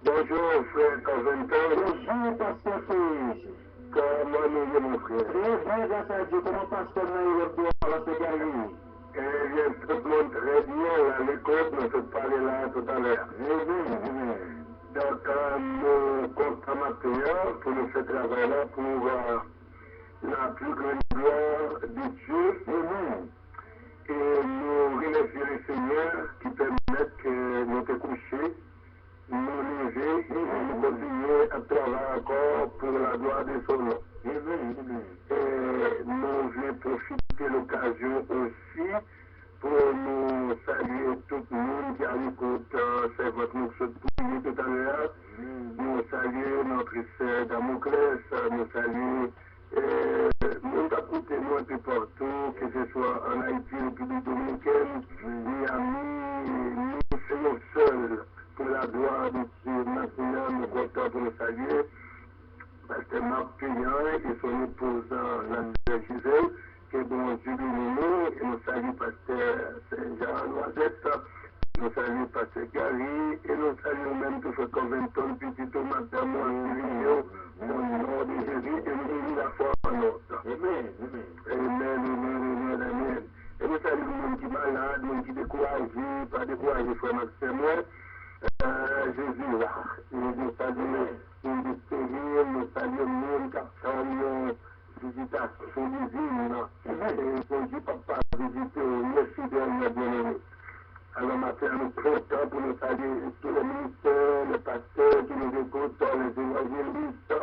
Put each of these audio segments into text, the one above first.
Bonjour, frère Coventon. Bonjour, pasteur Félix. Comment nous mon frère? Très bien, grâce à Dieu. Comment pasteur Naïrdo à la Ségalie? Eh bien, tout le monde très bien. À l'écoute, nous sommes parlé là tout à l'heure. Donc, nous comptons maintenant pour nous faire travail là pour la plus grande gloire de Dieu. Et nous remercions le Seigneur qui permet que nous te coucher, nous lever et nous continuer à travailler encore pour la gloire de son nom. Et nous voulons profiter de l'occasion aussi pour nous saluer tout le monde qui a écouté c'est votre nous tout à l'heure. Nous saluer notre sœur Damoclès, nous saluer nous écouter nous un peu partout, que ce soit en Haïti, en République dominicaine, Miami, nous sommes seuls pour la gloire de Dieu. Maintenant, nous comptons pour nous saluer. Pasteur Marc Payant et son épouse, la sœur Gisèle, que bon Dieu bénit, et nous saluons Pasteur Saint-Jean Noisette, nous saluons Pasteur Gary, et nous saluons même tout ce Coventon, petit Thomas, Madame, au nom de Jésus, et nous bénissons la foi en notre. Amen, amen. Et nous saluons les gens qui sont malades, les gens qui sont découragés, pas découragés, frère Maxime, Jésus là, et nous saluons nous saluons, nous saluons, nous visitation divine. Et pour Dieu, papa, visiter les fidèles bien-aimés. Alors, maintenant, nous comptons pour nous saluer tous les ministères, les pasteurs qui nous écoutent, les évangélistes.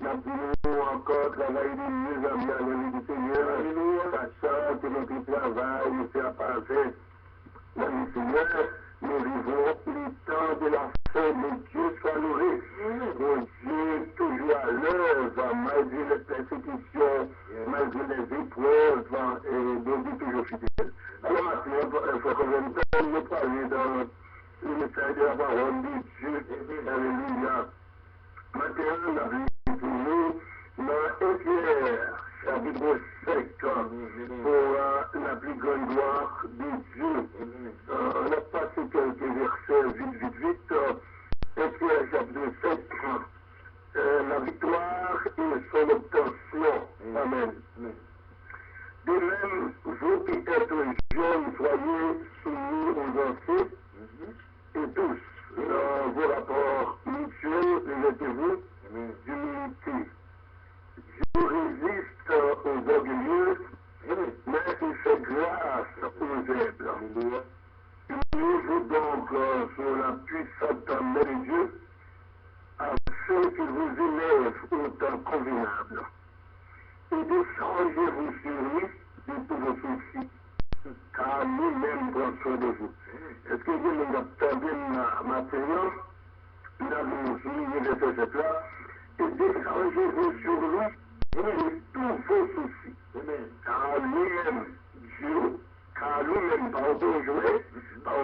Nous encore travailler de mieux en mieux à l'œuvre du Seigneur, sachant que notre travail nous fait apparaître dans le Seigneur. Nous vivons le temps de la fin de Dieu soit loué. Mon Dieu, toujours à l'œuvre, malgré les persécutions, malgré les épreuves, et mon Dieu toujours fidèle. Alors maintenant, il faut qu'on vienne nous parler dans le message de la parole de Dieu. Alléluia. Maintenant, on a vu pour nous dans Pierre, chapitre 5, pour la plus grande gloire de Dieu. On a passé quelques versets vite. Pierre, chapitre 5, dans l'obtention. Amen. De même, vous qui êtes jeunes, soyez soumis aux anciens, et tous, dans vos rapports mutuels, revêtez-vous d'humilité. Dieu résiste aux orgueilleux, mais il fait grâce aux humbles. Humiliez-vous donc sur la puissante main de Dieu, afin qu'il vous élève au temps convenable. Et déchargez-vous sur lui de tous vos soucis, car lui-même prend soin de vous. Est-ce que Dieu nous a entendu maintenant? Nous avons souligné de ce fait-là. Et déchargez-vous sur lui de tous vos soucis. Car lui-même, Dieu, car lui-même, par aucun jouet, par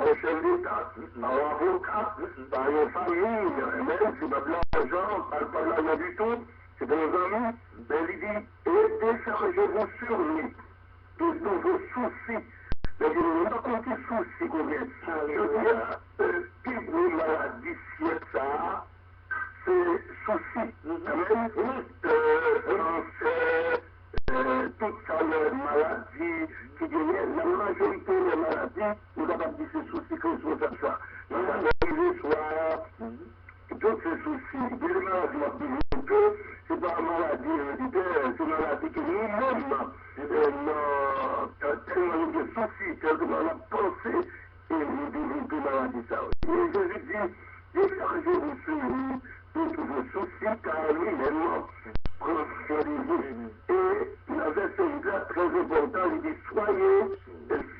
un chef d'État, par un avocat, par une famille, même si pas de l'argent, pas de l'argent du tout, c'est dans un ben il dit, et déchargez-vous sur lui de tous vos soucis. Mais il n'y a pas compté soucis qu'on vient. Je veux dire, puis une maladie, ça, c'est soucis. Amen. Toute sa maladie qui devient la majorité des maladies, vous avez dit ces soucis que vous faites ça. Vous avez soit toutes ces soucis, des maladies c'est pas une maladie héréditaire, c'est une maladie que nous-mêmes, tellement de soucis, tellement la pensée, et nous développons une maladie ça. Et Jésus dit, déchargez-vous sur lui de tous vos soucis, car lui-même prend soin de vous. Et la version très importante, il dit, soyez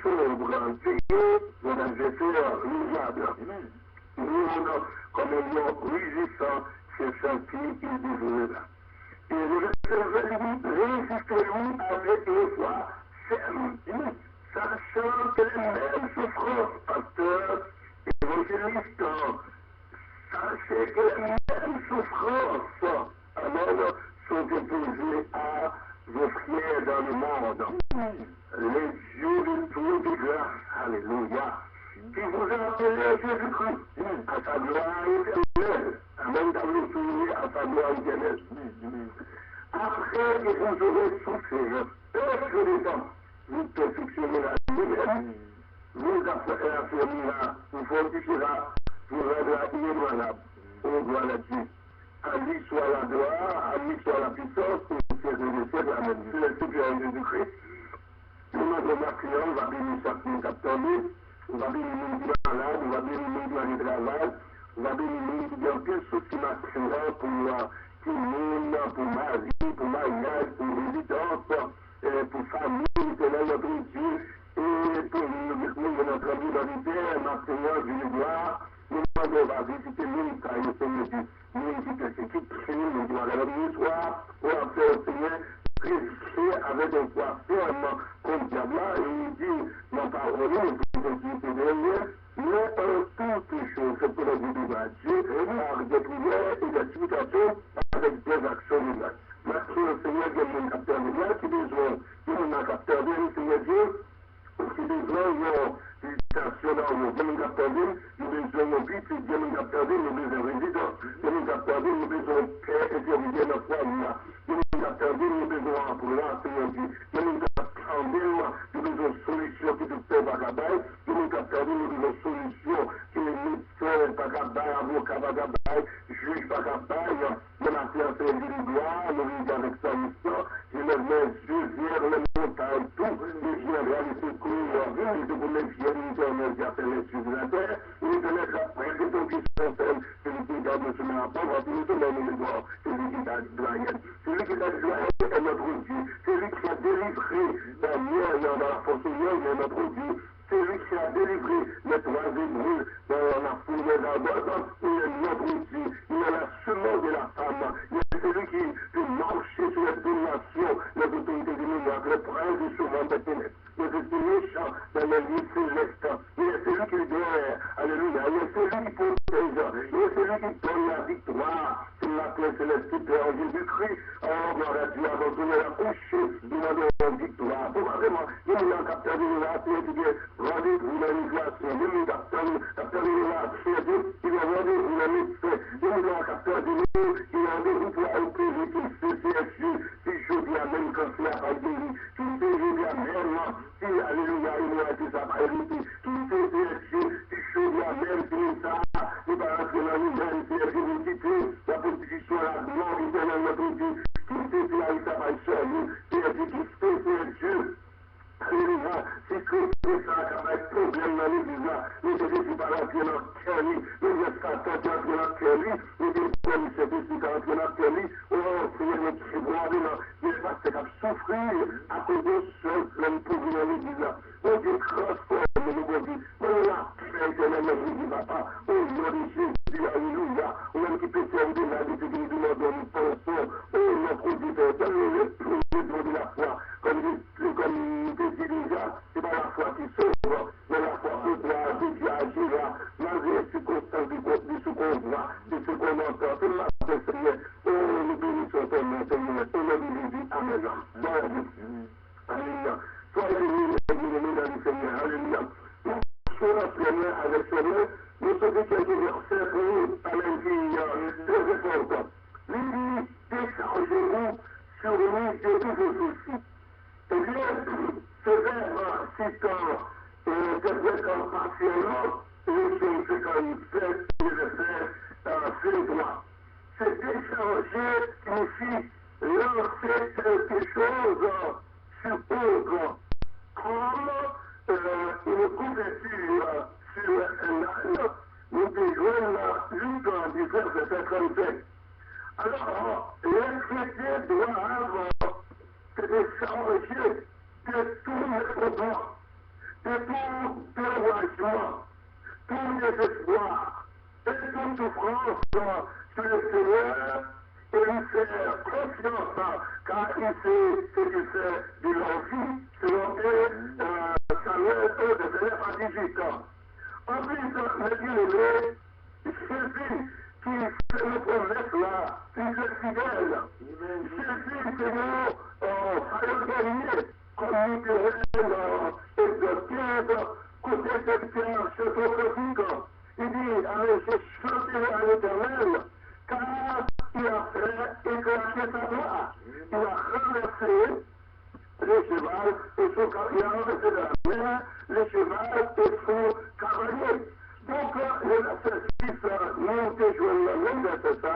sobres, veillez vos adversaires louables. Nous, comme un lion rugissant, c'est senti qu'il développe. Et le verset dit, résistez-vous avec une foi ferme, sachant que les mêmes souffrances, pasteur, évangéliste, sachez que les mêmes souffrances, amen, sont imposées à vos frères dans le monde. Les dieux de toute grâce, alléluia, qui vous a appelé Jésus-Christ à sa gloire éternelle. Amen, dans le souvenir à sa gloire éternelle. Après que vous aurez souffert, peu de temps, vous perfectionnez la lumière, vous affirmera, vous fortifiera, vous rendra inébranlable. Au gloire à Dieu. À lui soit la gloire, à lui soit la puissance, pour le siècle des siècles. Amen. C'est le Seigneur Jésus-Christ. Nous, notre martyr, on va bénir chaque monde captonné, on va bénir nous qui sont malades, on va bénir nous qui ont du travail, on va bénir nous qui ont plus de soucis matériels pour tout le monde, pour ma vie, pour mariage, pour résidence, pour famille, pour notre Dieu, et pour notre vie dans l'hiver, matériel, du gloire. Nous va visiter nous, car le Seigneur dit, nous qui persécutent, nous doit aller au soir, pour faire au Seigneur, résister avec un poids ferme comme diable, et il dit, non pas au nom, pour continuer derrière, mais toutes choses, c'est pour la vie de Dieu, par des prières et des supplications, avec des actions de grâce. Merci au Seigneur qui est mon capteur de grâce, qui besoin, qui est mon capteur de grâce, Seigneur Dieu, qui besoin national, nous devons capter, nous besoin de vie, nous devons capter, nous besoin de résidence, nous devons capter, nous besoin de paix et de rigueur dans la foi, nous devons capter, nous besoin pour la Seigneur Dieu, nous devons capter, nous besoin de solutions qui nous fait bagabaye, nous devons capter, nous besoin de solutions qui nous fait bagabaye, avocat bagabaye, juge bagabaye, nous la science individuelle, nous vivons avec sa mission, je me mets yeux vers les montagnes, tout, les chiens réalisent secours, et pour les chiens, nous qui appelle les sujets de la terre, nous te laisse après que ton fils concerne celui qui garde le chemin à pauvre, nous te laisse le droit, celui qui t'a doyen. Celui qui t'a doyen est notre Dieu, celui qui a délivré Daniel dans la force est notre Dieu, celui qui a délivré les trois hébreux dans la fournaise ardente, il est notre Dieu, il est la semence de la femme, il est celui qui peut marcher sur les dominations, les autorités du monde, les princes du souvent des ténèbres. Il est celui méchant dans les lieux célestes, il est celui qui guère, alléluia, il est celui qui protège, il est celui qui donne la victoire sur la terre céleste en Jésus-Christ. Oh, gloire à Dieu, avant de la coucher, il a donné la victoire. Pour vraiment, il est un capteur de l'unité qui dit, rendez-vous la migration, il est un capteur de l'unité, il est rendez-vous la mixte, il est un capteur de nous, il est rendez-vous pour un pays qui l'humanité est quitter la position à la gloire éternelle de notre Dieu. Tout est là, il s'appelle sur nous, et dit tout c'est Dieu. Alléluia, c'est que c'est ça qui a un problème dans l'église là. Nous devons pas rentrer dans le cœur, nous devons Satan qui entre dans le cœur, nous devons le Saint-Esprit qui entre dans le cœur, oh Seigneur, notre Seigneur, il va se faire souffrir à cause de ce même problème dans l'église là. Oh Dieu, transforme nous, bon Dieu, on l'a fait éternel, notre Dieu, papa, au nom de Jésus, alléluia, on a qui peut faire de la vie, que nous demandons, nous pensons, oh notre Dieu, donne-nous le don de la foi, comme déjà, c'est pas la foi qui sauve, mais la foi qui doit Dieu agira, malgré les circonstances de ce qu'on voit, de ce qu'on entend. C'est la Seigneur. Oh, nous bénissons ton nom, Seigneur. Au nom de Jésus. Amen. Alléluia. Soyez bénis dans le Seigneur. Alléluia. Nous sommes la première avec ce nom. Nous sommes quelques versets pour nous, Amen, qui très important. Lui dit, déchargez-vous sur lui de tous vos soucis. Eh bien, ce verbe citant quelqu'un partiellement, le psaume 57, verset 3. C'est décharger signifie lancer quelque chose sur autre, comme une couverture sur un âne. Nous déjouons la lutte du verset 37. Alors, les chrétiens doivent se décharger de tous les problèmes, de tout découragement, tout désespoir, de toute souffrance sur le Seigneur et lui faire confiance, car il sait ce qu'il fait de leur vie, selon Samuel 1, de 9 à 18 ans. En plus, le bien-aimé, Jésus, qui fait nos promesses là, il est fidèle. Jésus, c'est nous, fallait gagner, comme nous devons exalter, côté cette terre, ce prophétique. Il dit, allez, je chanterai à l'Éternel, car il a fait éclater sa gloire. Il a renversé le cheval et son cavalier, il a renversé de la mer, le cheval et son cavalier. Donc, le verset 6, nous déjouons le même verset ça,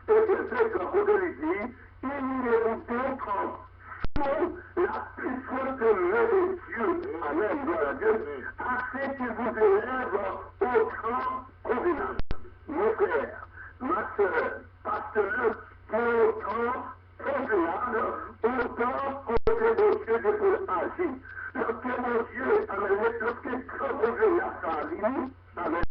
et verset quand on dit, il est d'autres sous la puissance de Dieu. Amen, gloire à Dieu, afin qu'il vous élève au camp convenable. Mon frère, ma soeur, pasteur, pour le camp convenable, autant côté de Dieu je peux agir. Lorsque mon Dieu, amen, lorsque le camp convenable s'arrive, amen.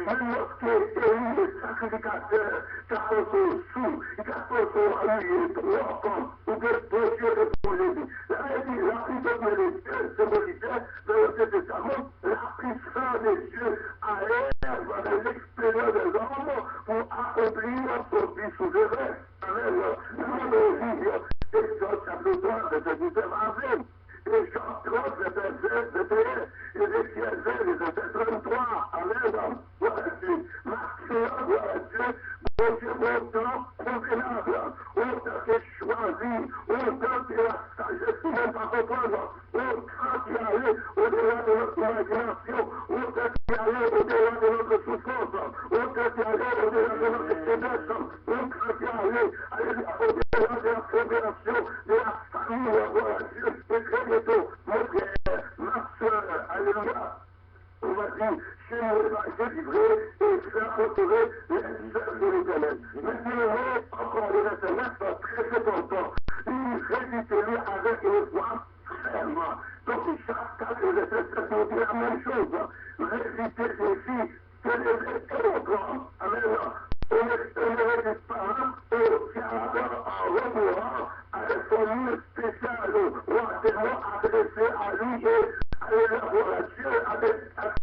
Même lorsque Élie, le sacrificateur, qui a fait son sou, qui a fait son allié, 3 ans, ou deux Dieu de projet. La puissance de Dieu, c'est mon leader, dans l'Ancien Testament, la puissance de Dieu à œuvre dans l'expérience des hommes pour accomplir son but souverain. Amen. Dans Exode chapitre 3, verset 19 avril. Et Jean 30, verset 21, et Ézéchiel 20, verset 33, Amen. Voilà Dieu. Marqueur, voilà Dieu. Bon Dieu, autant convenable, autant que choisi, autant que la sagesse qui n'aime pas comprendre, autant qui allait au-delà de notre imagination, autant qui allait au-delà de notre souffrance, autant qui allait au-delà de notre faiblesse, autant qui allait au-delà de la fédération, de la famille, voilà Dieu, et très bientôt, mon frère, ma soeur, alléluia. On va dire, chez nous, j'ai livré et faire retirer les œuvres de l'Éternel. Mais il encore le verset 9, très important. Il résiste-lui avec une foi ferme. Donc, chaque cas de verset 7 nous dit la même chose. Résister signifie que les autres, amen, on ne résiste pas au diable en recourant avec son mur spécial ou entièrement adressé à lui et à Dieu avec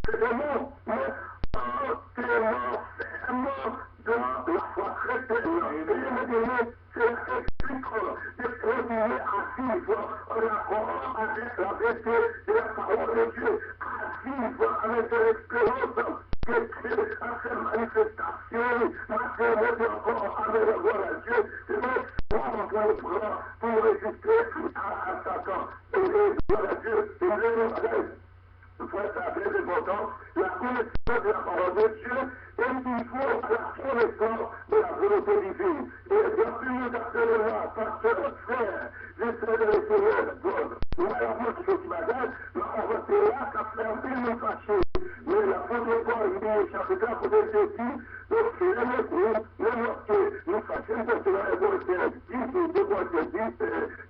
des mots, mais entièrement fermement dans la foi chrétienne. Et je me dis, c'est explique de continuer à vivre en accord avec la vérité et la parole de Dieu, à vivre avec de l'expérience que Dieu a fait manifestation, a fait monter encore avec la gloire à Dieu, et donc, pour résister à Satan. Et gloire à Dieu, et c'est très important, la connaissance de la parole de Dieu, et il faut à la nous faisons parce que la bonne terre, 10 ou 2 points de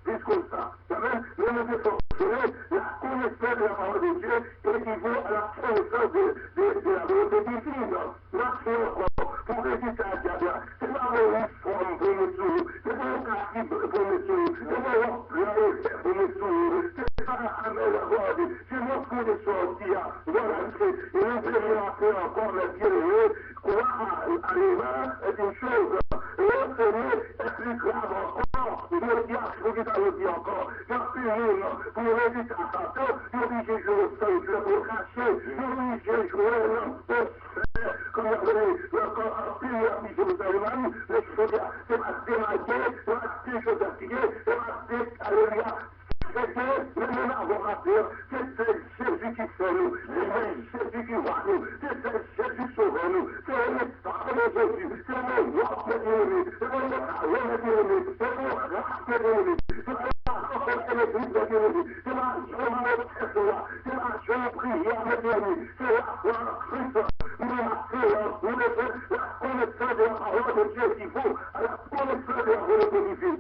10 comme ça. Nous devons fonctionner la connaissance de la parole de Dieu équivaut à la connaissance de la volonté divine. Merci encore. Pour résister à Dieu, c'est pas une forme pour nous tous, c'est pas un pratique pour nous tous, c'est pas un pour nous tous, c'est pas un mélodie, c'est notre coup de sortir. Voilà, et nous devons faire encore le bien-aimé, croire à l'humain est une chose, l'enseigner est plus grave encore, le diable, je vous dis encore, j'en suis une, pour résister à ça, je dis j'ai joué au sol, je l'ai caché, je dis j'ai joué comme il y avait encore plus à Jérusalem, les choses, c'est ma démarqué, c'est ma chose à tirer, c'est ma alléluia. C'est le même adorateur, c'est Jésus qui fait nous, c'est Jésus qui voit nous, c'est Jésus sauve nous, c'est le sang de Jésus, c'est le roi de l'ennemi, c'est le roi de l'ennemi, c'est le roi de l'ennemi, c'est l'église de l'ennemi, c'est la joie c'est la joie prière de l'ennemi, c'est la Christ, nous la connaissance de la parole de Dieu qui vaut à la connaissance de la volonté divine.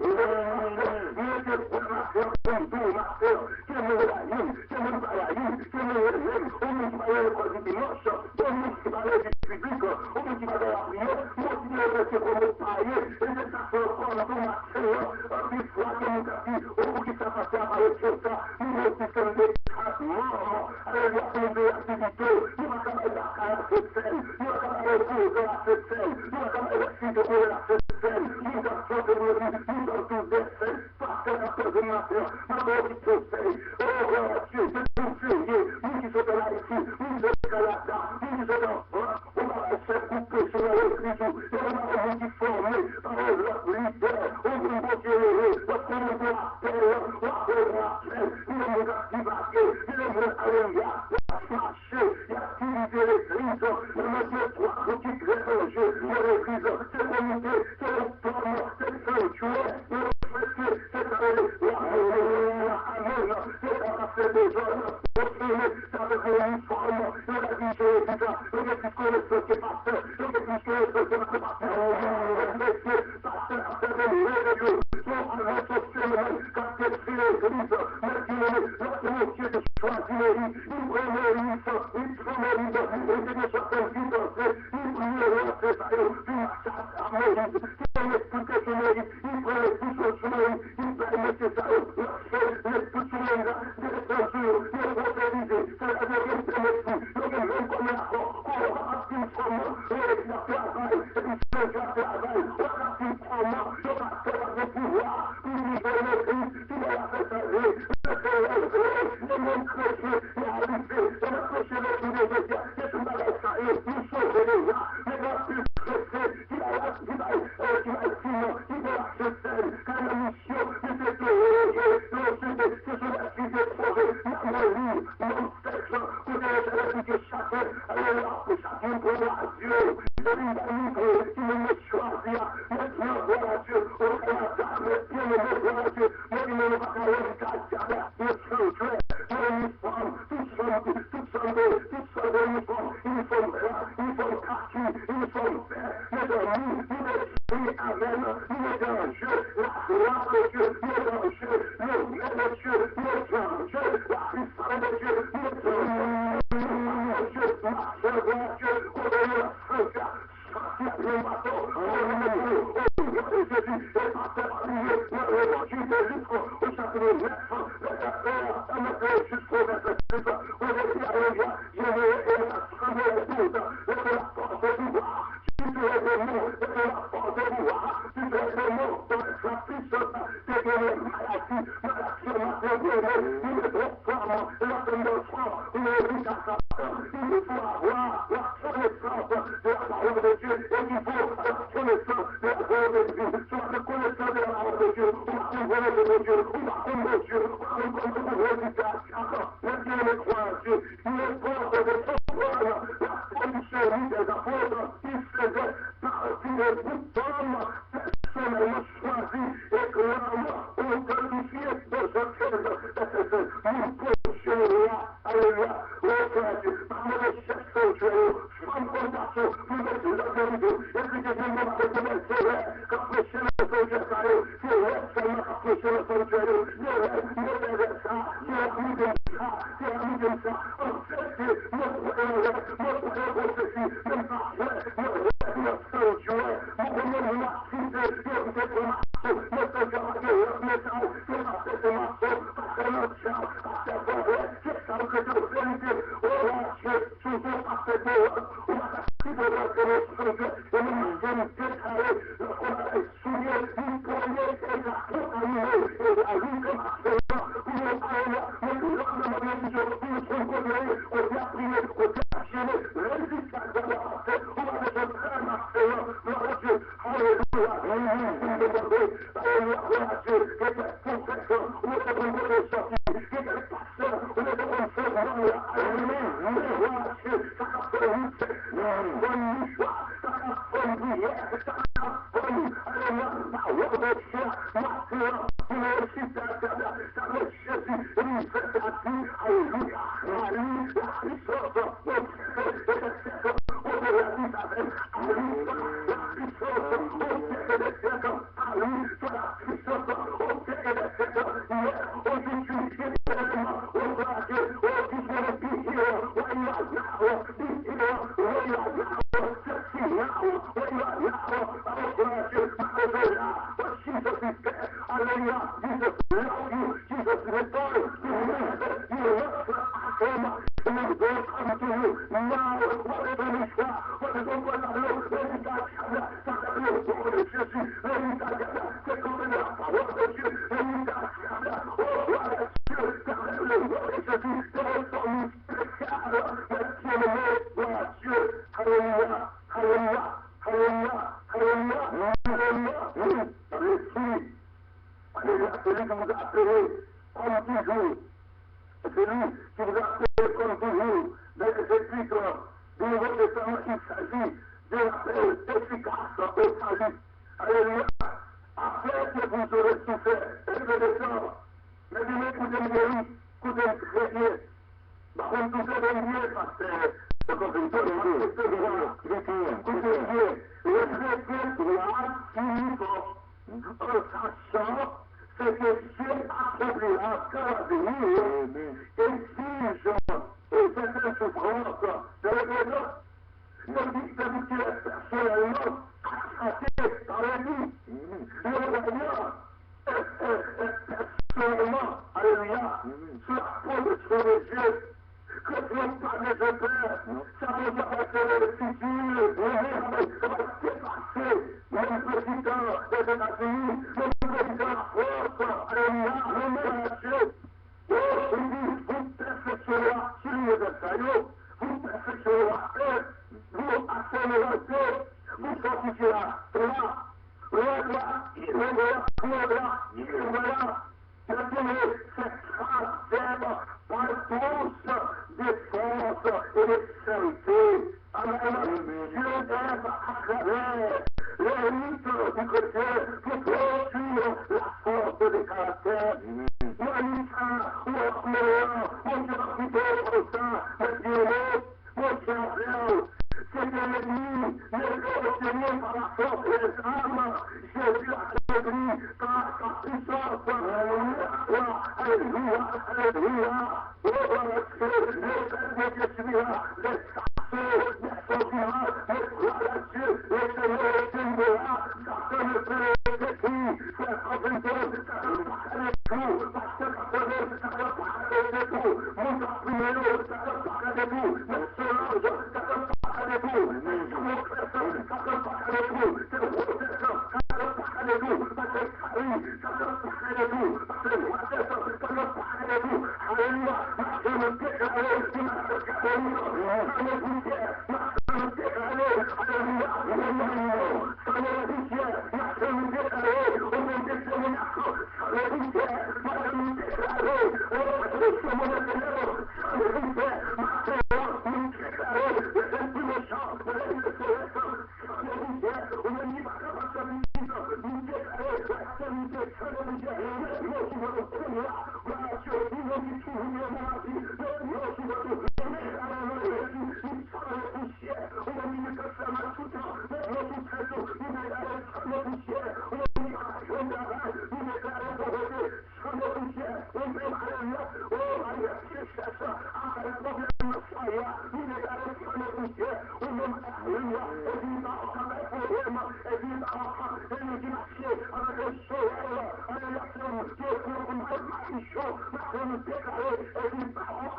vie par enfant, et nous qui marchait avec le soleil, avec la femme, qui est pour une malédiction, parce que nous déclarer, et nous parlons,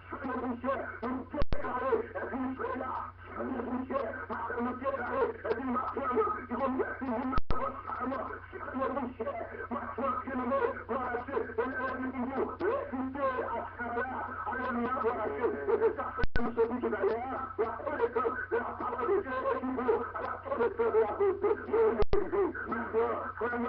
sur le boucher, nous déclarer, et puis nous soyons là, sur le boucher, parce que nous déclarer, et puis ma femme, il faut me faire une sur le boucher, ma femme qui nous met, voilà Dieu, et nous, réfuter à travers, alléluia, voilà Dieu, et c'est ça que nous sommes dit d'ailleurs, la connaissance de la parole de Dieu est niveau, à la connaissance de la beauté de Jésus. Maintenant, frère,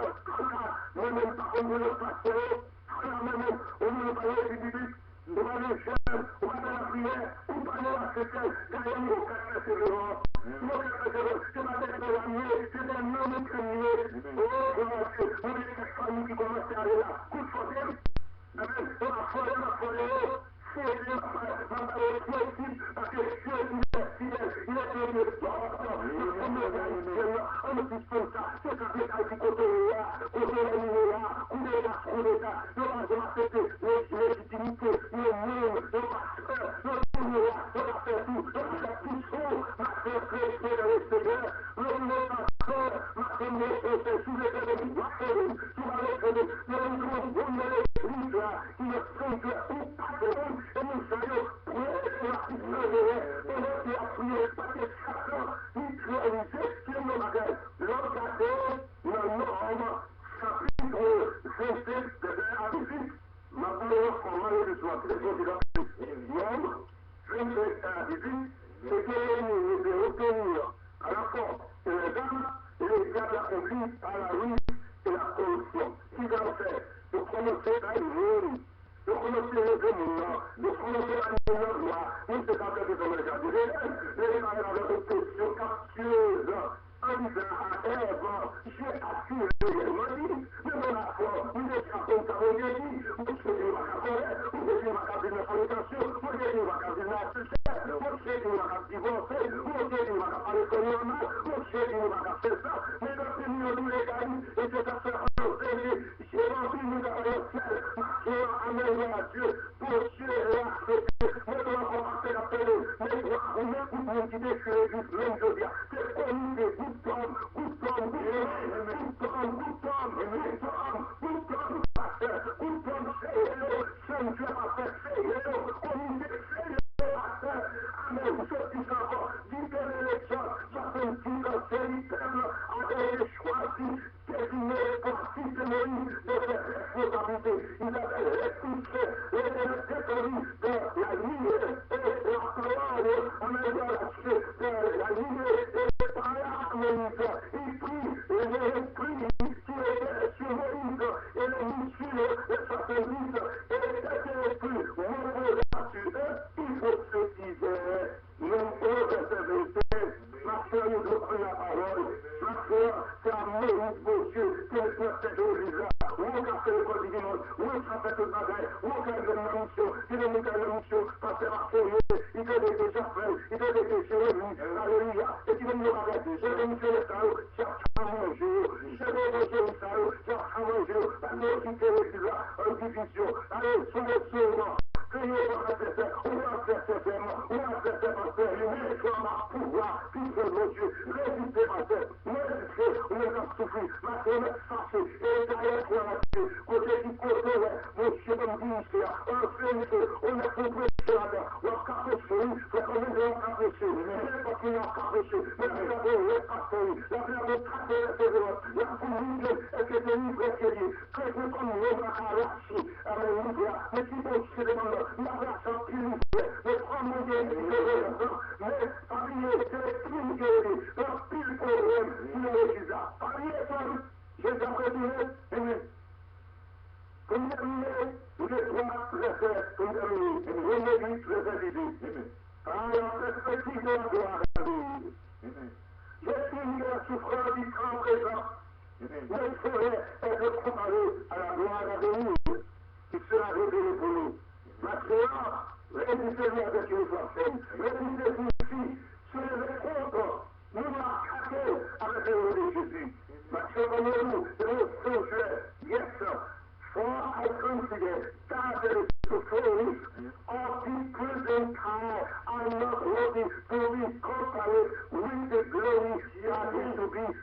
moi-même, par contre, le pasteur, frère, moi-même, on ne va pas du biblique, on va le jeûne, on va faire la prière, on va aller à chrétien, car il y a aucun persévérant. C'est ma tête de la nuit, c'est un homme premier. Oh, gloire à Dieu, on est des familles qui commencent à aller là. Coup de fortune, amen, on a foiré, c'est Dieu, parce que Dieu, il est fidèle, il est fidèle. On ne puisse pas ça, c'est ça qui est du côté là, côté là, couler là, le rang de la fête, légitimité, le monde, le pasteur, le monde là, on va faire tout, on va faire tout chaud, ma frère prêcher dans le Seigneur, le monde pasteur, ma première chose, sous les ennemis, ma famille, sous la lettre, le monde de l'église là, qui est simple, ou pas de monde, et nous allons prêcher la puissance de l'air, et l'autre qui a prié, parce que chacun, il crée une gestion de bagage, l'autre gâteau, le norme, chapitre 27, de 1 à 18, ma première formale de soi, très considérable, nombre, 27 à 18, c'est que de retenir à la fois les âmes et les gardes accomplis à la rue et la corruption. Qui va faire de commencer à une de commencer les émotions, de commencer à une loi, nous c'est pas fait de comme les jardins, les gens avaient une question captieuse, en disant à Ève, j'ai assuré les maudits, mais dans la foi, nous échappons à vos dit, vous savez ma caporet, vous savez ma cabine de fornication, vous savez ma cabine de vous savez ma cabine divorcée, vous savez ma cabine de communion, vous savez ma cabine de ça, mais dans ce milieu de l'égalité, et c'est à faire j'ai rempli nous dans le ciel, j'ai amené à Dieu, pour Dieu et accepter, maintenant on va faire appel, mais on écoute mon qui déchire l'église, même je viens, c'est connu des good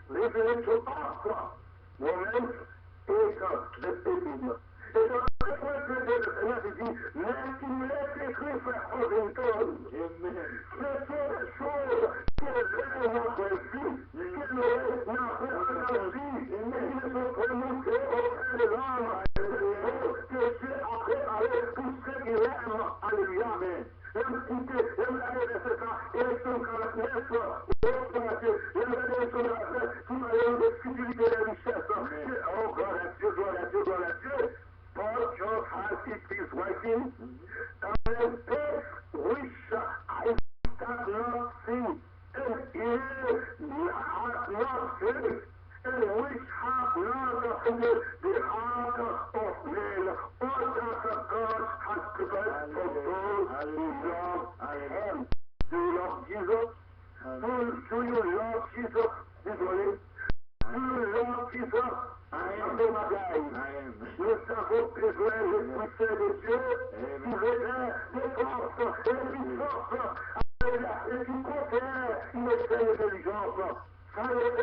living spiritual offer. Moments is the baby. Et dans le point de Dieu, le Seigneur dit, laisse écrire faire Washington. Ce sont des choses qui éveillent notre vie, qui nourrissent notre vie, et qui ne sont prononcées auprès de l'homme. Que Dieu a préparé pour ceux qui l'aiment. Alléluia. Oh, gloire à Dieu, gloire à Dieu, gloire à Dieu. Paul just as it is writing, and this which I have not seen, and ear has not heard, and which have not entered the heart of men, all that God has prepared for those who love Him. Do you love Jesus? Do you love Jesus this morning? Do you love Jesus? Nous avons besoin de l'Esprit de Dieu qui révèle des forces et des puissances et qui confère une certaine intelligence. Ça y est,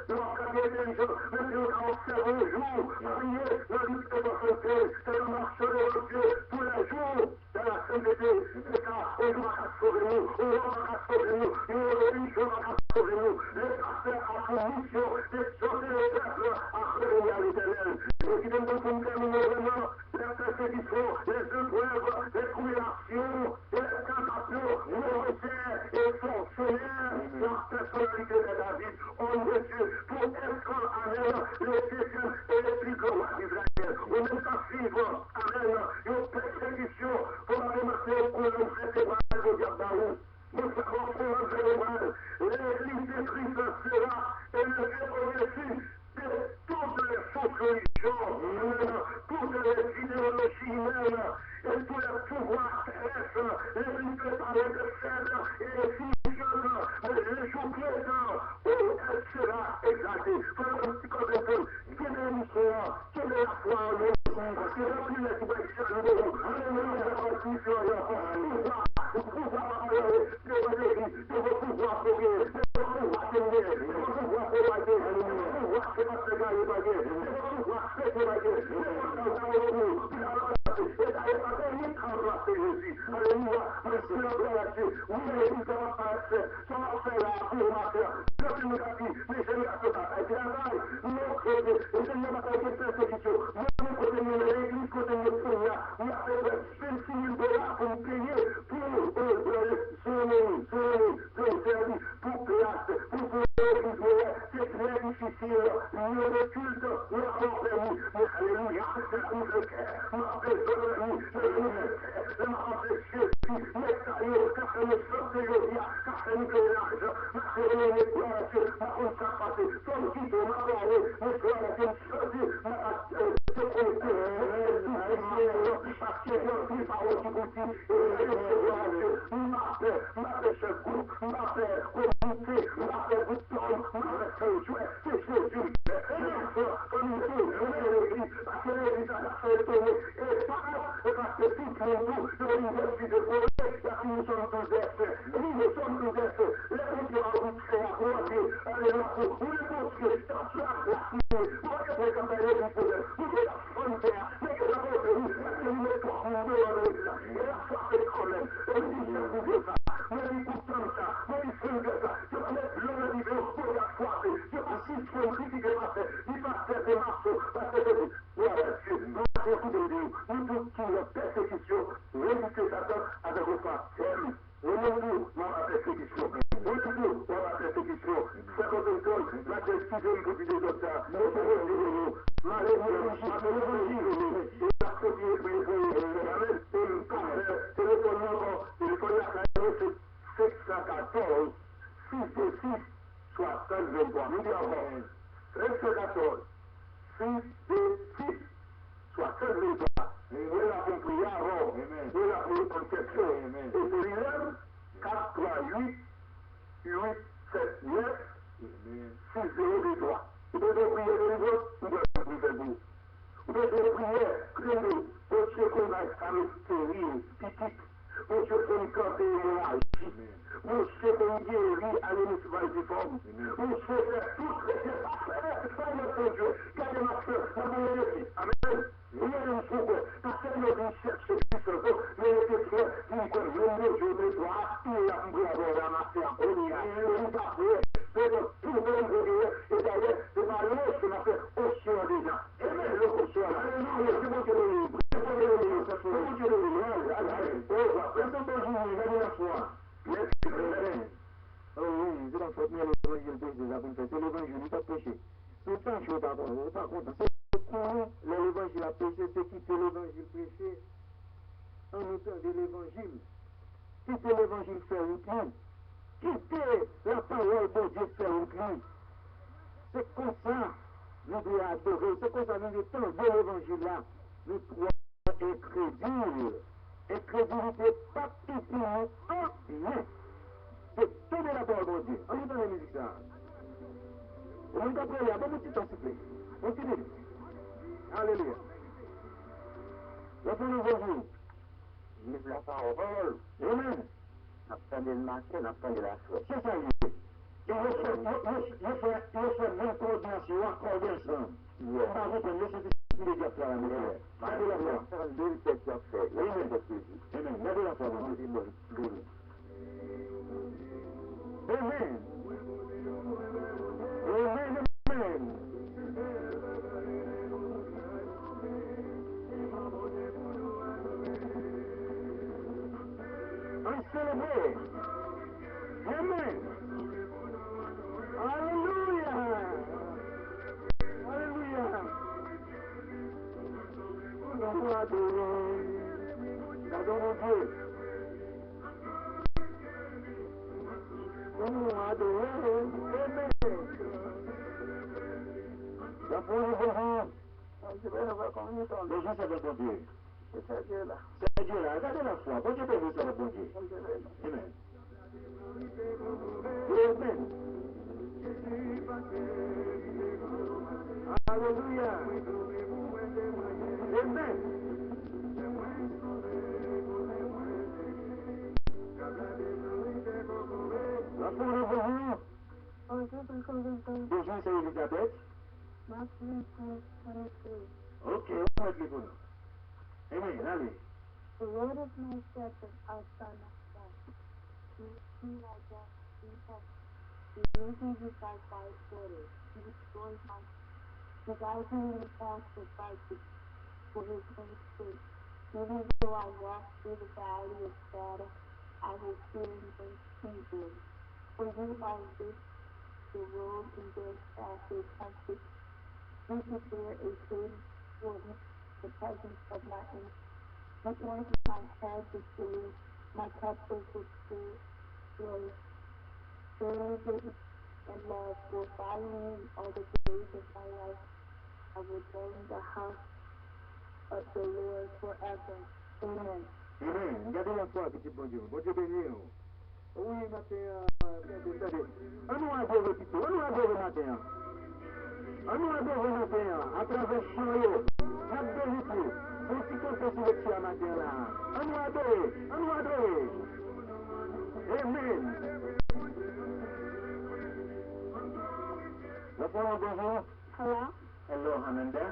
lorsqu'il est intelligent, même si on observe un jour, prier, la lutte de la santé, c'est la marche de Dieu tous les jours, dans la sainteté, c'est ça, on doit sauver nous, on doit sauver nous, une religion va sauver nous, les pasteurs ont pour mission d'exhorter le peuple à revenir à l'Éternel. Et qui donne pour nous terminer vraiment les persécutions, les épreuves, les tribulations, les tentations, nécessaires et fonctionnaires, la personnalité de David, on est Dieu, pour être amen, les chrétiens et les plus grands d'Israël. On n'est pas suivre, amen, une persécution pour la remarquer au courant vertébral de Gabaou. Nous savons que le vertébral, l'Église de Christ sera élevée au-dessus de toutes les fausses religions, toutes les idéologies humaines et tous les pouvoirs terrestres, l'Église peut parler de faibles et de figures, mais les jours présents, où elle sera exaltée. Quelle est l'histoire? Quelle est la foi en nous? Quelle est la prière qui va être changée? Alléluia, de pouvoir parler, de pouvoir sauver, de pouvoir témoigner, de pouvoir propager, de pouvoir se passer dans les baguettes, de pouvoir se débaguer, de pouvoir dans le coup, et d'aller pas permis de remplacer Jésus. Alléluia, merci la Dieu. Oui, il va passer, ça va faire la affirmation. Je nous a dit, mais je ne vais pas faire travail, non crevé, et je ne vais pas faire persécution. Moi, côté de l'église, côté de Sonia, il y a fait 25 000 $ pour me payer pour service, pour place, pour c'est très difficile. Le culte, le rend permis. Mais alléluia, m'a fait donner, m'a empêché, l'extérieur, car je me sens de Josia, car je me fais l'argent, m'a fait donner une gloire, m'a on s'est passé, comme qui m'a parlé, mais gloire à Dieu, choisi, mon Dieu, gardez ma soeur, amen. Nous sommes parce que nous cherchons Christ, mais les frères, nous connaissons Dieu, nous doit aspirer à pouvoir ramasser en premier. Nous avons tout le monde et d'ailleurs, c'est ma loi qui m'a fait aussi en déjà. Amen, le aussi en alléluia, c'est mon Dieu, c'est mon Dieu, c'est mon Dieu, regardez la foi. Merci, oh oui, c'est la faute, mais l'évangile péché, c'est l'évangile, il pas péché. C'est pas chaud, par contre, c'est quoi l'évangile a péché, c'est quitter l'évangile péché en autant de l'évangile. Quitter l'évangile faire une clé. Quitter la parole de Dieu faire une clé. C'est comme ça, nous devons adorer, c'est comme ça, nous devons tendre l'évangile là. Nous devons être crédibles. Et crédibilité, pas tout pour nous, rien. C'est tomber la parole de Dieu. On entend la musique ça. On va prier, bon petit temps, s'il vous plaît. Continue. Alléluia. Laissez-nous bonjour. Vive la parole. Amen. N'attendez le matin, n'attendez la soirée. C'est ça, oui. Et je fais même coordination, accorder ensemble. Par exemple, je sais que les gars faire la maison. Gardez la foi. Amen. Amen. Gardez la foi. Amen. Amen. Amen. I'm celebrating. Amen. Hallelujah. Hallelujah. Nous adorons. Adorons Dieu. Nous adorons. Amen. La foi est bonne. Les gens savent bon Dieu. C'est Dieu là. C'est Dieu là. Regardez la foi. Bon Dieu peut vous faire bon Dieu. Amen. Amen. Alléluia. Amen. La foi est bonne. Bonjour, c'est Elisabeth. Ok, on va être les bonnes. Amen. Allez. The Lord is my shepherd, I shall not want. He lies down in heaven. He leads me beside quiet waters. He restores my soul. He guides me in the paths of righteousness for his name's sake. Even though I walk through the valley of shadow, I will fear no evil. For you are with the road in their path, they comfort. You prepare a table for me, the presence of my enemies. My oil my head is filled, my cup overflows. Surely goodness and love will follow me all the days of my life. I will dwell in the house of the Lord forever. Amen. Amen. Regardez la foi, petit bon Dieu. Bon Dieu béni. Oui, matin, on nous adore plutôt. On nous adore matin. On nous adore matin à travers le champ. On adore tout. On s'y compte sur le ciel matin là. On nous adore. On nous adore. Amen. La foi, bonjour. Hello? Hello, Amanda.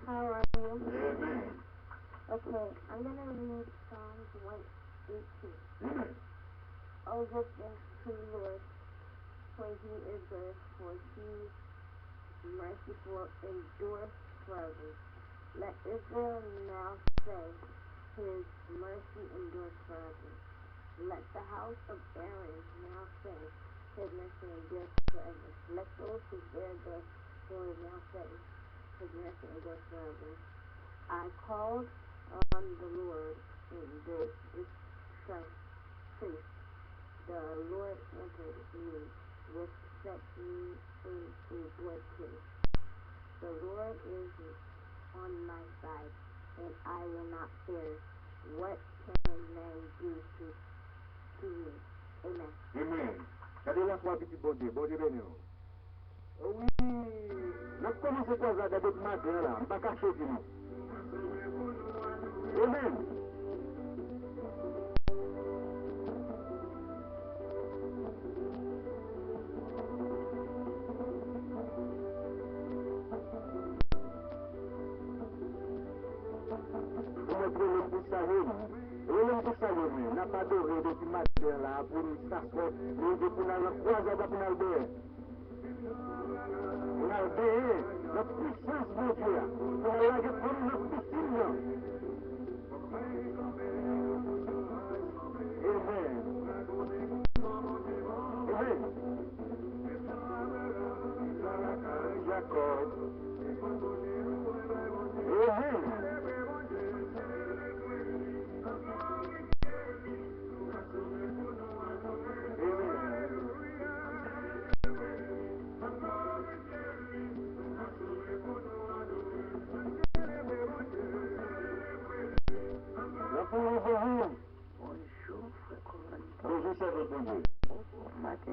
How are you? Amen. Okay, I'm going to read Psalms 118. Amen. Oh, give thanks to the Lord, for he is good, for his merciful endures forever. Let Israel now say, his mercy endures forever. Let the house of Aaron now say, his mercy endures forever. Let those who bear the sword now say, his mercy endures forever. I called on the Lord in the distress. The Lord answered me, which set me in a good place. The Lord is on my side, and I will not fear. What can man do to me? Amen. Amen. Regardez la foi, petit bon Dieu. Bon Dieu béni. Oui. On a commencé par ça depuis matin là. On va cacher du nous. Amen. saluer nous. Et nous pour saluer nous. N'a pas adoré depuis matin là pour nous s'asseoir. Nous pour nous croiser pour nous albert. Nous albert la puissance de Dieu. Pour la guerre pour nous piscine. Amen. Amen. Jacob. Amen. Bonjour, frère Coran. Bonjour, cher Dieu. Matin,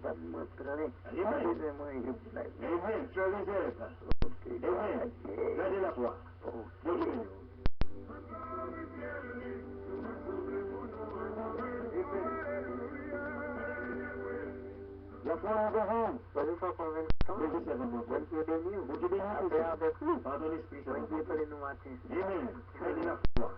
donne-moi plein. Amen. Amen. Tu as réserve. Amen. Gardez la foi. Bonjour. La foi en vous. Bonjour, frère Coran. Bonjour, cher Dieu. Dieu béni. Vous bénissez Après avec lui. par ton esprit, cher Dieu Dieu. béni nous matin. Amen. Gardez la foi.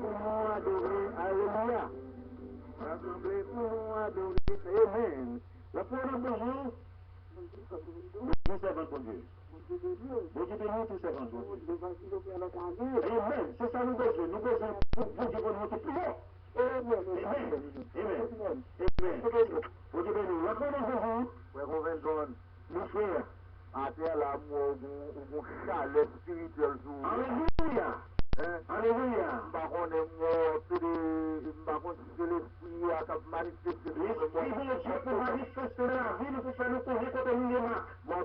Pour adorer, alléluia. Rassemblez pour adorer, amen. La foi en bonjour. Bonjour, servant pour Dieu. Bonjour béni, tout servant pour Dieu. Amen. C'est ça nous besoin. Nous besoin pour Dieu pour notre prière. Amen. Amen. Amen. Bonjour béni. La foi en bonjour. Ouais, Robinson, Mon frère. à terre là, mon chalet spirituel jour. Alléluia. Hein? Alléluia. Par contre, c'est l'esprit qui a manifesté. L'esprit de Dieu pour manifester la vie, nous pour faire nous connaître contre nous les marques. Moi,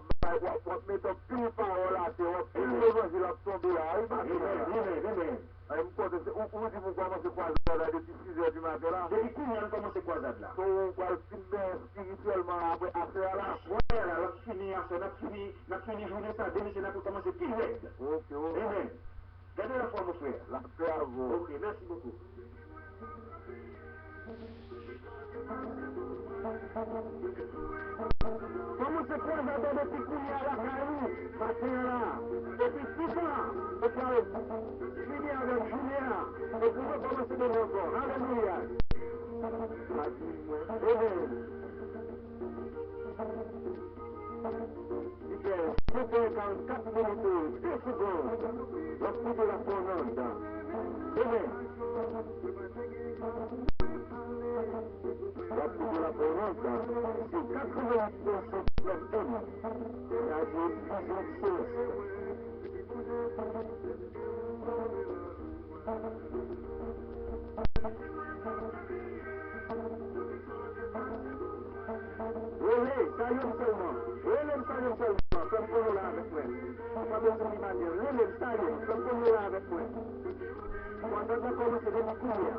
mettre plus parole à terre, plus l'évangile a tombé là. Amen. Où dit vous commencez quoi là depuis 6 heures du matin là? Depuis combien de temps commence quoi là? Donc, on va finir spirituellement après affaire là. Ouais, là, on finit après, on a fini journée ça, demain c'est là pour commencer pile red. Ok, Amen. Gardez la foi, mon frère. la paix à vous. Ok, merci beaucoup. Comment c'est quoi d'abord depuis couiller à la caillou, matin là, depuis 6 ans, et puis finir avec Julien, et pour recommencer de nouveau. Alléluia. Amen. C'était 44 minutes, 2 secondes. La coupe de la promenade. Amen. La coupe de la promenade, c'est 88% de la tonne. Il y a des choses. Oui, salut seulement, comme pour nous là avec moi. Pas besoin d'imaginer, oui, salut, comme pour nous là avec moi. Moi, je vais commencer de m'écouter.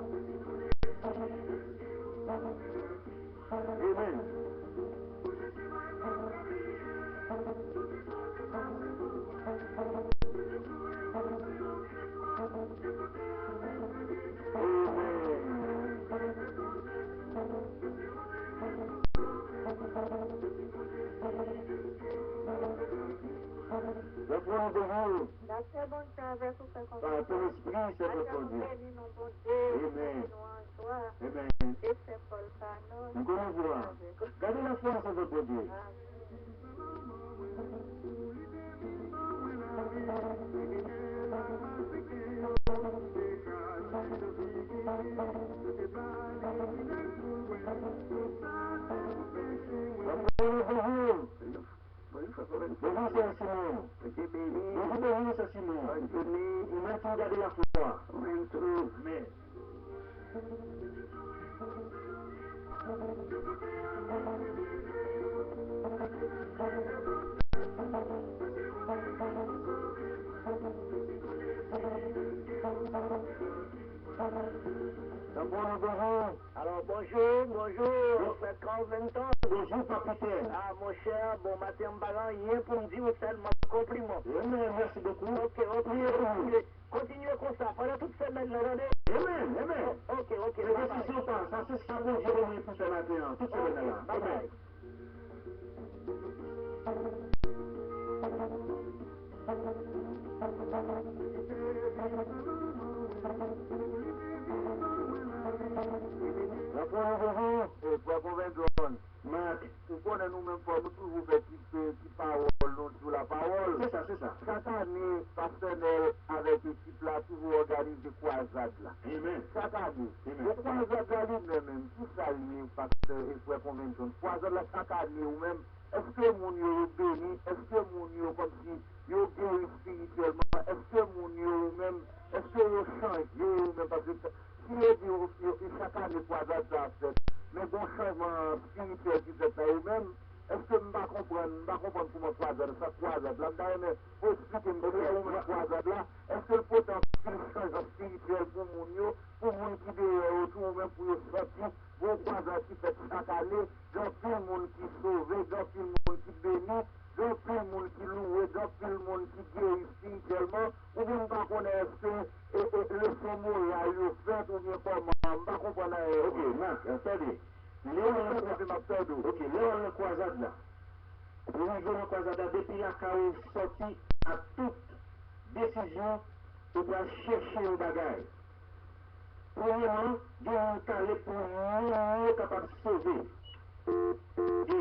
Amen. La foi de vous, La très bonne service pour faire par ton esprit, c'est votre Dieu. Amen. Amen. Et c'est Paul Cano. Nous connaissons voir. Gardez la foi sur votre Dieu. Bonjour, c'est Simon. Bonjour, c'est Simon. Il m'a tout gardé la foi. Mais. Alors bonjour, ça fait quand 20 ans. Bonjour, capitaine. Ah mon cher, bon matin, m'balan, rien pour me dire seulement compliment. Amen, merci beaucoup. Ok. Continuez comme ça, pendant toute semaine, regardez. Amen. Ok, Les décisions passent, ça c'est ça, bon Dieu, pour ce matin, toute semaine là. Amen. La première pour convaincre, nous connaissons nous-mêmes, nous toujours fait petite parole sur la parole. C'est ça, c'est ça. Chaque année, partenaire avec l'équipe là, toujours organise des croisades là. Amen. Chaque année. Amen. Les croisades là, lui-même, tout ça, pasteur, et pour convaincre, croisades là, chaque année, ou même, est-ce que mon yo béni, est-ce que mon yo comme si yo guéri spirituellement, est-ce que mon yo même, est-ce que yo change, yo même, parce que si yo dit chaque année croisade là, mais bon changement spirituel qui fait là, ou même, est-ce que je ne comprends comment croisade, ça croisade là, mais pour expliquer comment croisade là, est-ce que le potentiel changement spirituel pour mon yo, pour mon qui est autour, même pour yo sortir, bon croisade qui fait chaque année, dans tout le monde qui sauve, dans tout le monde qui bénit, dans tout le monde qui loue, dans tout le monde qui guérit spirituellement, ou bien pas connaître est-ce que le son moral est fait, ou bien comment, pas comprendre. Ok, Marc, attendez. Ok, Léon le croisade là. Pour arriver en croisade, depuis la chaos sorti à toute décision, on doit chercher un bagage. Premièrement, il y a un calé pour nous capable de sauver. Et il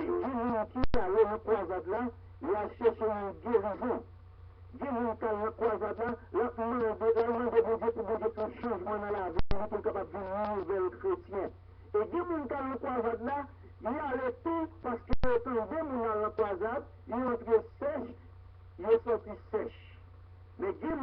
qui a le croisade là, il a cherché une guérison. Il y a un calé croisade là, là, on demande pour changement dans la vie, pour capable de devenir nouvel chrétien. Et des gens qui ont le croisade là, il y a le tout parce que quand des gens dans la croisade, ils ont entré sèche, ils sont sortis sèches. Mais des gens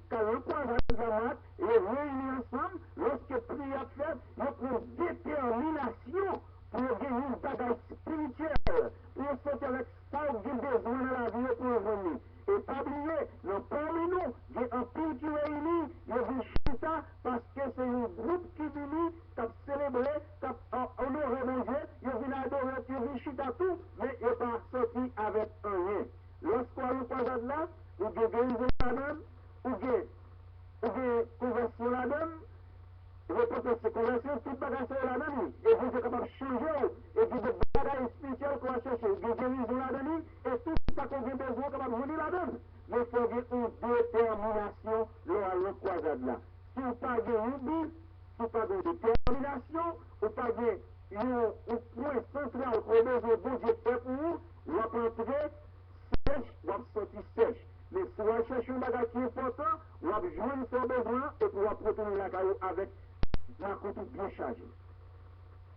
qui ont le croisade là, ils réunis ensemble, lorsque prière fait, ils ont une détermination pour gagner une bagage spirituelle, pour sortir avec ça, ils ont besoin de la vie pour revenir. Et pas oublier, non parmi nous, il y a un pays qui réunit, il y a des chita parce que c'est un groupe qui vient, qui a célébré, qui a honoré mon Dieu, il vient adorer, il vient chita tout, mais il n'est pas sorti avec rien. Lorsqu'on nous croisade là, ou bien guérison là-dedans, ou bien conversion là-dedans, repentance, conversion, toute bagage là-dedans, et vous êtes capable de changer, et puis des bagages spirituels qu'on va chercher, des guérisons là-dedans, et tout ça qu'on a besoin, capable de venir là-dedans. Mais il faut avoir une détermination lors de la croisade là. Si vous n'avez pas une Bible, si vous n'avez pas de détermination, ou pas un point central qu'on a besoin de bon Dieu fait pour vous, vous allez entrer sèche, vous allez sortir sèche. Mais si vous allez chercher un bagage qui est important, vous allez joindre son besoin, et vous allez retourner la caillou avec la côte bien chargée.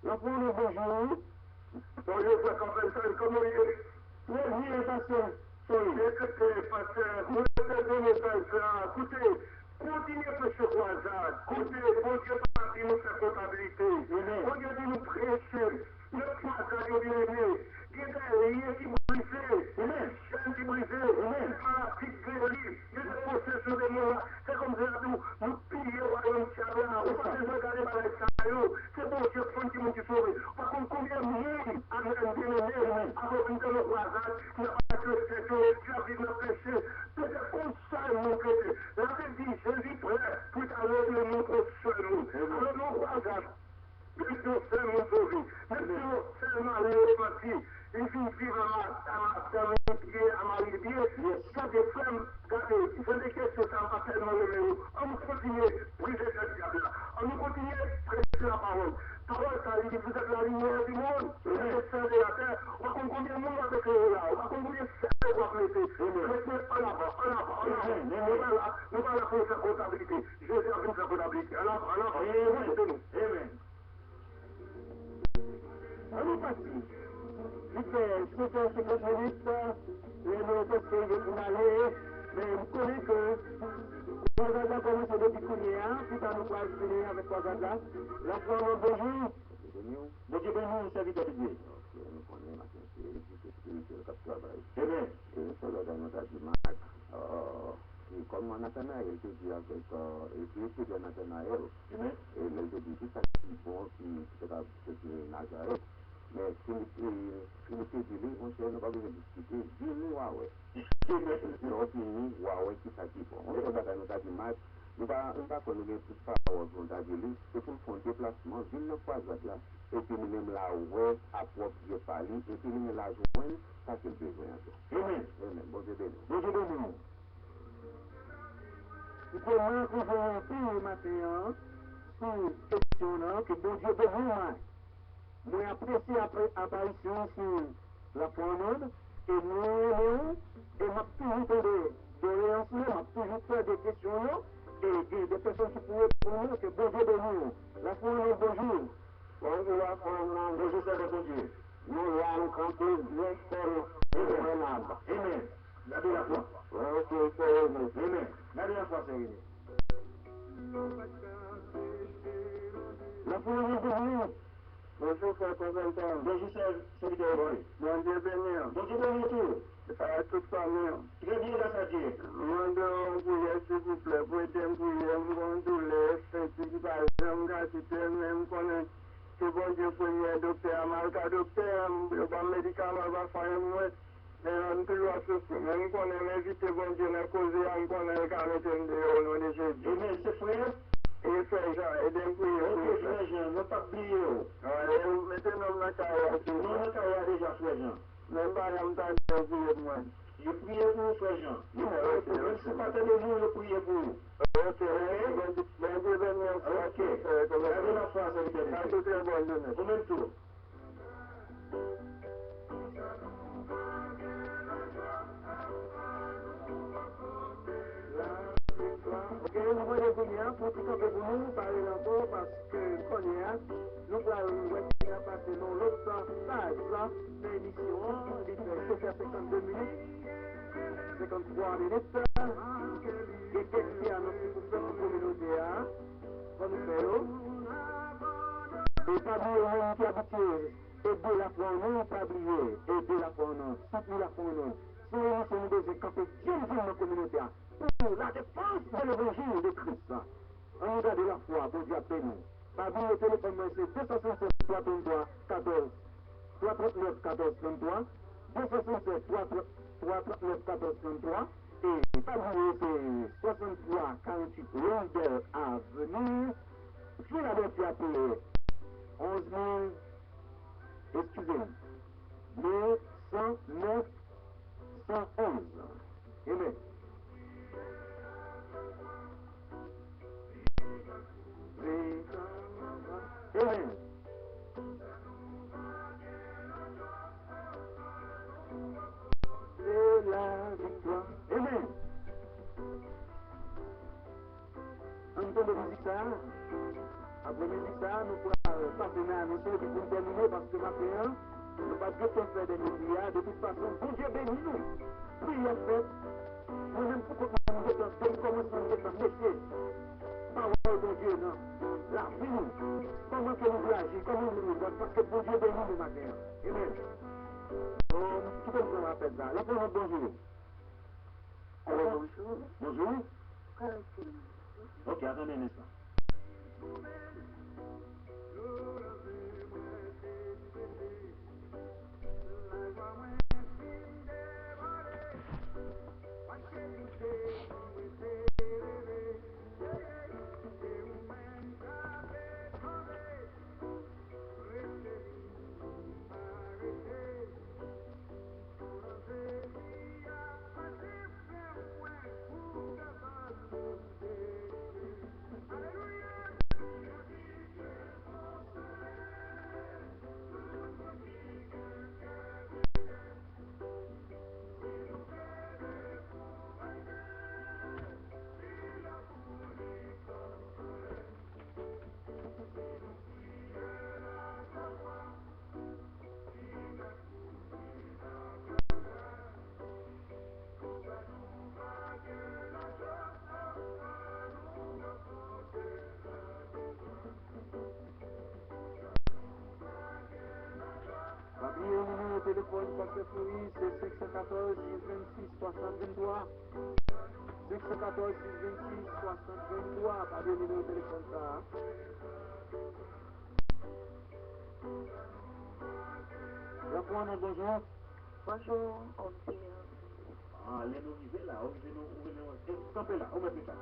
La première bonjour. Bonjour, frère Campbell, comment il est? Très bien, pasteur. Écoutez, pasteur, vous êtes de nos écoutez, continuez à ce croisade, continuez, bon Dieu, parti nous sa comptabilité, bon Dieu, de nous prêcher, le croisade est bien aimé, il y a des liens qui brisés, des chaînes qui brisées, des parasites guéris, il y a des possessions de moi, c'est comme ça, nous pillons au royaume Tchabla, on va se regarder par les cailloux, c'est bon Dieu, qui m'ont sauvé, par contre, combien de monde avec un bien-aimé, avec une telle croisade, qui n'a pas qui a vécu le péché, c'est comme ça, mon péché. La Bible dit, Jésus prêt, pour aller le montrer seul nous. Alors, nous croisons, plutôt seul nous sauver. Plutôt seulement les partis, ils vivent à ma pied, à ma rivière, ça des femmes, regardez, il faut des questions, ça va pas tellement le même. On continue, briser cette diable-là. On continue, prêcher la parole. Parole, ça dit, vous êtes la lumière du monde, vous êtes le sel de la terre. On va comprendre combien de monde avec eux là, on va comprendre combien de sel on va placer. Mettez en avant, en avant, en avant. Nous allons faire sa comptabilité. Jésus a fait sa comptabilité. En avant, en avant. Amen. Amen. Allons partir. Je peux faire 50 minutes, les mots pour aller, mais vous connaissez que Croisade a commencé depuis Kounia, puis à nous finir avec Croisade là. La foi, bonjour. Bon Dieu, béni, serviteur de Dieu. Nous connaissons l'éducation spirituelle qui travaille. Amen. Et cela dans notre dimanche. Et comme Nathanaël te dit avec, et puis de Nathanaël, Amen. et il te dit tout ça qui est bon, qui sera Nazareth. Mais Philippe te dit, on ne va pas discuter, dis-nous, ouais. Dis-nous, ouais, qui ça qui est bon. On est dans notre dimanche. Nous ne pas connaître tout ça au fond d'Avélie, c'est pour faire un déplacement, ville ne croisade là, et puis nous-mêmes là, ouais, à propre Dieu parler, et puis nous la joindre, ça c'est le besoin. Amen. Amen. Bon Dieu béni. Bon Dieu béni. Comment aujourd'hui matin, sur question que bon Dieu bénit. Moi apprécie l'apparition sur la promenade et nous et m'a toujours fait de doléances, m'a toujours fait des questions et des personnes qui pourraient répondre que bon Dieu bénit. La promenade bonjour. Bonjour la promenade, bonjour c'est bon Dieu. Nous allons camper bien ferme et raisonnable. Amen. Gardez la foi. Ok, c'est réglé. Amen. Gardez la foi, c'est réglé. La promenade bonjour. Bonjour, frère Constantin. Bonjour, serviteur. Bon Dieu béni. Bon Dieu béni tout. À toute famille. Très bien, grâce à Dieu. Demandons prière, s'il vous plaît, pour aider une prière, pour tous les saints, par exemple, gratuité, même qu'on que bon Dieu prière, docteur, malgré docteur, le bon médicament va faire moi. Mais on peut le souffrir. Même qu'on ait invité bon Dieu, on a causé, on connaît le caractère de l'eau de Jésus. Amen, c'est frère. Et frère Jean, et d'un prière. Ok, frère Jean, ne pas oublier. Mettez nous dans la carrière. Non, la carrière déjà, frère Jean. Même pas en temps de prier pour moi. Je prie pour vous, frère Jean. Même si pas télévision, je prie pour vous. Ok, bon Dieu béni. Ok, gardez la foi, serviteur. À tout très bonne journée. Au même tour. Ok, nous voulons venir pour tout ce que vous parler encore parce que nous allons passer dans l'autre stage là, l'émission, il fait 52 minutes, 53 minutes, et qu'est-ce qu'il y a notre communauté à, va nous faire, et pas oublier qui habitué, aider la foi, pas oublier, aider la foi, soutenir la foi, si nous devons camper Dieu dans la communauté, pour la défense de l'évangile de Christ. On regarde la foi, pour Dieu appelle nous. Par le téléphone, c'est 267 333 14 339 14 33 267 339 14 33 et par c'est 63 48 Rondel Avenue. Philadelphie appelé 11 000, excusez-moi, 109 111. Amen. Amen. C'est la victoire. Amen. En temps de musique ça, après musique ça, nous pourrons passer à annoncer pour terminer parce que maintenant, nous ne pouvons pas faire des médias. De toute façon, bon Dieu bénit nous. Prière faite. Nous-mêmes, pourquoi nous commençons à métier. Parole de Dieu, non. La vie, comment que nous agissons, comment nous vivons, parce que bon Dieu bénit nous matin. Amen. Tout comme on appelle ça. La parole bonjour. Alors, bonjour. Bonjour. Ok, attendez un instant. Le téléphone portefeuille, c'est 514 626 63. 514 626 63. Pas de numéro de téléphone ça. La pointe, bonjour. Bonjour, ok. Ah, les nous vivons là, on vient nous. Campez là, on met ça.